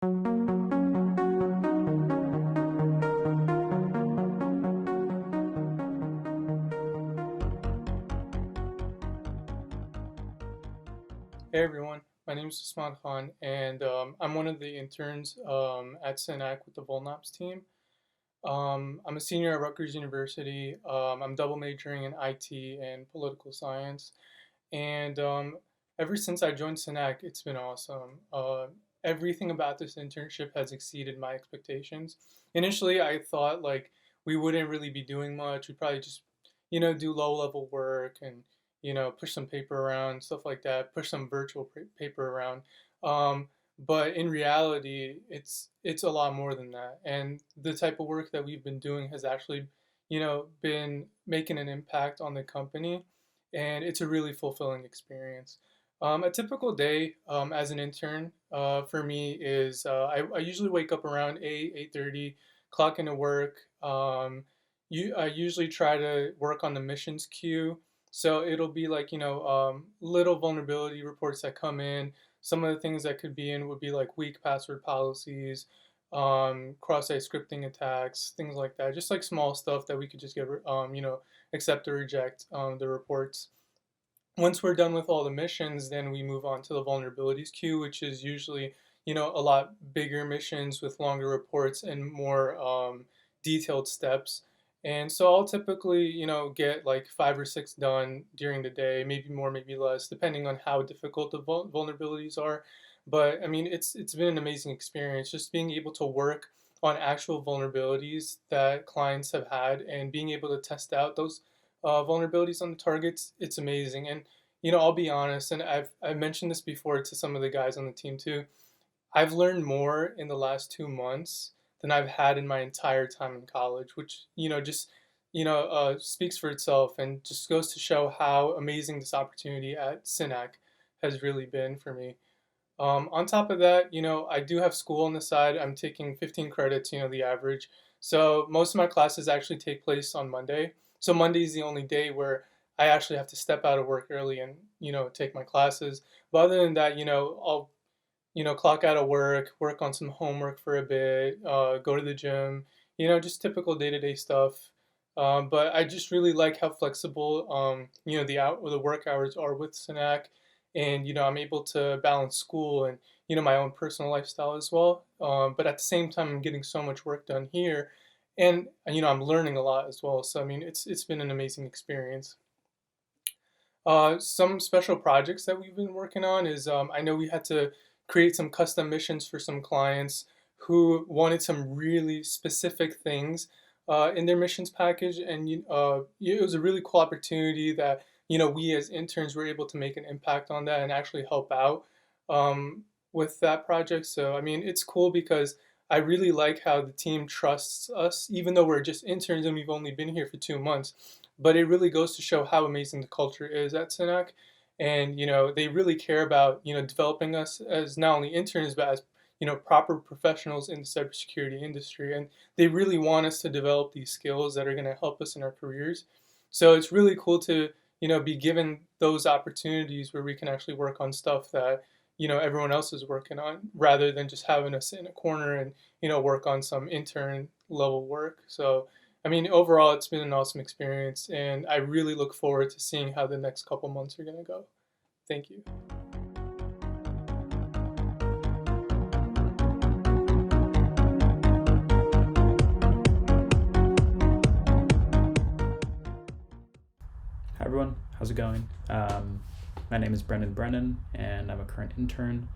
Hey everyone, my name is Susman, and I'm one of the interns at Synack with the Volnops team. I'm a senior at Rutgers University. I'm double majoring in IT and political science, and ever since I joined Synack, it's been awesome. Everything about this internship has exceeded my expectations. Initially, I thought like we wouldn't really be doing much. We'd probably just, do low level work and, push some paper around, stuff like that, push some virtual paper around. Um, but in reality, it's a lot more than that. And the type of work that we've been doing has actually, been making an impact on the company, and it's a really fulfilling experience. A typical day as an intern for me is I usually wake up around 8:30, clock into work. I usually try to work on the missions queue. So it'll be like, little vulnerability reports that come in. Some of the things that could be in would be like weak password policies, cross-site scripting attacks, things like that. Just like small stuff that we could just get, accept or reject the reports. Once we're done with all the missions, then we move on to the vulnerabilities queue, which is usually, a lot bigger missions with longer reports and more detailed steps. And so I'll typically, get like 5 or 6 done during the day, maybe more, maybe less, depending on how difficult the vulnerabilities are. But I mean, it's been an amazing experience just being able to work on actual vulnerabilities that clients have had and being able to test out those vulnerabilities on the targets. It's amazing. And I'll be honest, and I've mentioned this before to some of the guys on the team too. I've learned more in the last 2 months than I've had in my entire time in college, which just speaks for itself and just goes to show how amazing this opportunity at Synack has really been for me. On top of that, I do have school on the side. I'm taking 15 credits, the average. So most of my classes actually take place on Monday. So Monday is the only day where I actually have to step out of work early and, take my classes. But other than that, I'll, clock out of work, work on some homework for a bit, go to the gym, just typical day-to-day stuff. But I just really like how flexible, the work hours are with Synack, and I'm able to balance school and my own personal lifestyle as well. But at the same time, I'm getting so much work done here, and I'm learning a lot as well. So I mean, it's been an amazing experience. Some special projects that we've been working on is I know we had to create some custom missions for some clients who wanted some really specific things in their missions package, and it was a really cool opportunity that we as interns were able to make an impact on that and actually help out with that project. So I mean, it's cool because I really like how the team trusts us, even though we're just interns and we've only been here for 2 months. But it really goes to show how amazing the culture is at Synack, and they really care about developing us as not only interns but as proper professionals in the cybersecurity industry, and they really want us to develop these skills that are going to help us in our careers. So it's really cool to be given those opportunities where we can actually work on stuff that everyone else is working on, rather than just having us sit in a corner and work on some intern level work. So I mean, overall, it's been an awesome experience, and I really look forward to seeing how the next couple months are going to go. Thank you. Hi everyone, how's it going? My name is Brennan, and I'm a current intern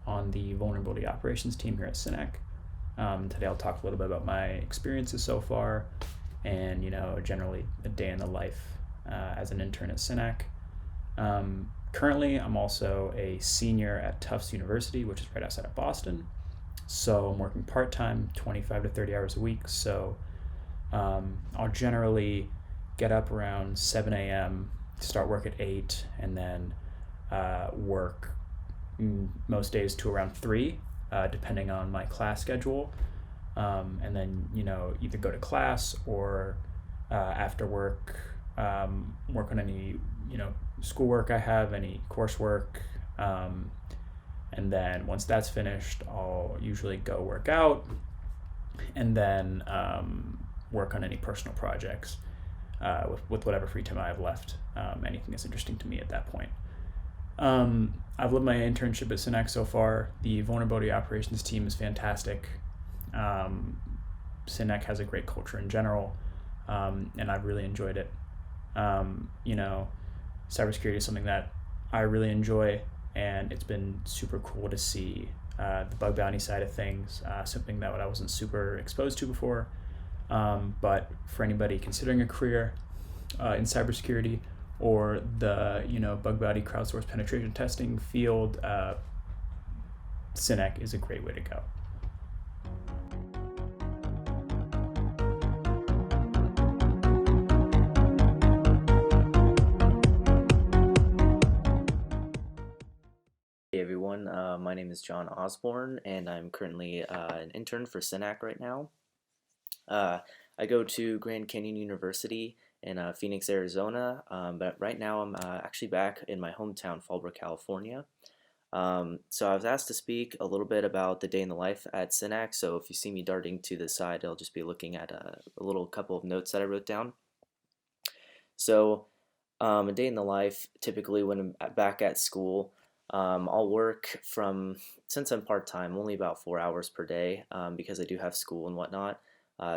on the vulnerability operations team here at Synack. Today I'll talk a little bit about my experiences so far, and generally a day in the life as an intern at Synack. Currently, I'm also a senior at Tufts University, which is right outside of Boston. So I'm working part-time, 25 to 30 hours a week. So I'll generally get up around 7 a.m., start work at 8, and then work most days to around 3, depending on my class schedule. And then, either go to class or after work, work on any, schoolwork I have, any coursework, And then once that's finished, I'll usually go work out and then work on any personal projects with whatever free time I have left. Anything that's interesting to me at that point. I've loved my internship at Synack so far. The vulnerability operations team is fantastic. Synack has a great culture in general, and I've really enjoyed it. Cybersecurity is something that I really enjoy, and it's been super cool to see the bug bounty side of things, something that I wasn't super exposed to before. But for anybody considering a career in cybersecurity or the bug bounty crowdsourced penetration testing field, Synack is a great way to go. Hey everyone, my name is John Osborne, and I'm currently an intern for Synack right now. I go to Grand Canyon University in Phoenix, Arizona, but right now I'm actually back in my hometown, Fallbrook, California. So I was asked to speak a little bit about the day in the life at Synack, so if you see me darting to the side, I'll just be looking at a little couple of notes that I wrote down. So a day in the life, typically when I'm back at school, I'll work since I'm part-time, only about 4 hours per day because I do have school and whatnot.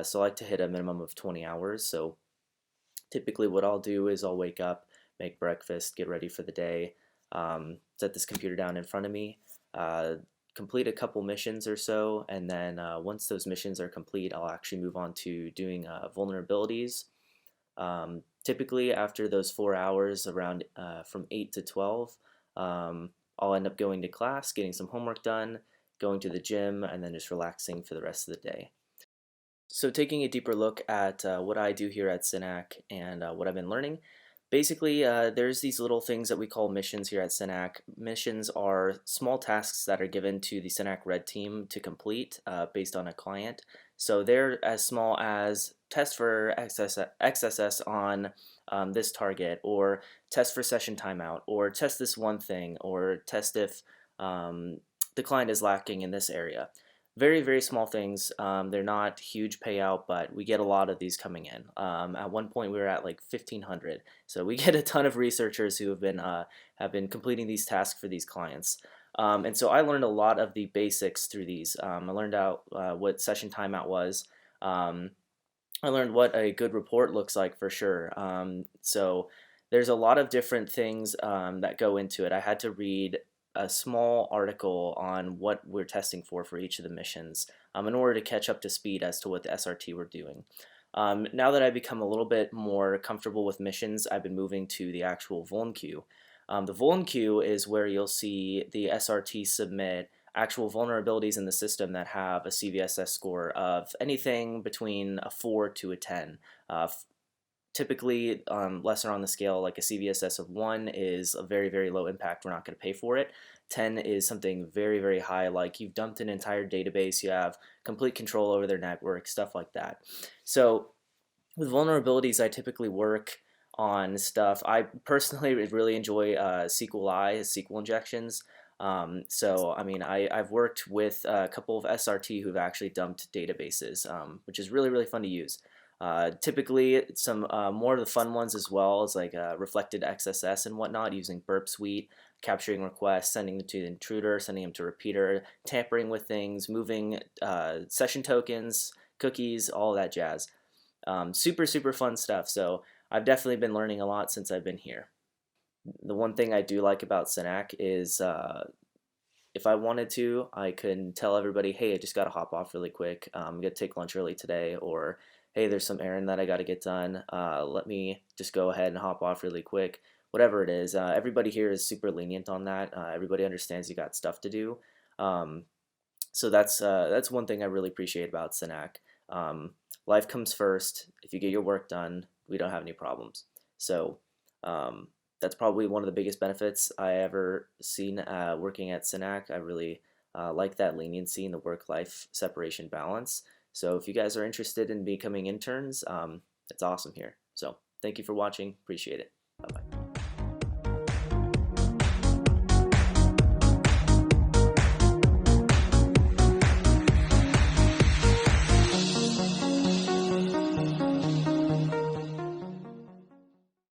So I like to hit a minimum of 20 hours. So typically what I'll do is I'll wake up, make breakfast, get ready for the day, set this computer down in front of me, complete a couple missions or so, and then once those missions are complete, I'll actually move on to doing vulnerabilities. Typically after those 4 hours, around from 8 to 12, I'll end up going to class, getting some homework done, going to the gym, and then just relaxing for the rest of the day. So taking a deeper look at what I do here at Synack and what I've been learning, basically there's these little things that we call missions here at Synack. Missions are small tasks that are given to the Synack Red Team to complete based on a client. So they're as small as test for XSS on this target, or test for session timeout, or test this one thing, or test if the client is lacking in this area. Very, very small things. They're not huge payout, but we get a lot of these coming in. At one point, we were at like 1,500. So we get a ton of researchers who have been completing these tasks for these clients. And so I learned a lot of the basics through these. I learned out what session timeout was. I learned what a good report looks like for sure. So there's a lot of different things that go into it. I had to read a small article on what we're testing for each of the missions in order to catch up to speed as to what the SRT we're doing. Now that I've become a little bit more comfortable with missions, I've been moving to the actual vuln queue. The vuln queue is where you'll see the SRT submit actual vulnerabilities in the system that have a CVSS score of anything between a 4 to a 10. Typically lesser on the scale, like a CVSS of 1 is a very, very low impact, we're not going to pay for it. 10 is something very, very high, like you've dumped an entire database, you have complete control over their network, stuff like that. So with vulnerabilities, I typically work on stuff. I personally really enjoy SQLi, SQL injections. So I mean, I've worked with a couple of SRT who've actually dumped databases, which is really, really fun to use. Typically, some more of the fun ones as well is like reflected XSS and whatnot, using Burp Suite, capturing requests, sending them to the intruder, sending them to repeater, tampering with things, moving session tokens, cookies, all that jazz. Super, super fun stuff. So I've definitely been learning a lot since I've been here. The one thing I do like about Synack is if I wanted to, I could tell everybody, hey, I just got to hop off really quick. I'm going to take lunch early today, or hey, there's some errand that I got to get done. Let me just go ahead and hop off really quick. Whatever it is, everybody here is super lenient on that. Everybody understands you got stuff to do. So that's one thing I really appreciate about Synack. Life comes first. If you get your work done, we don't have any problems. So that's probably one of the biggest benefits I ever seen working at Synack. I really like that leniency and the work-life separation balance. So if you guys are interested in becoming interns, it's awesome here. So thank you for watching. Appreciate it. Bye-bye.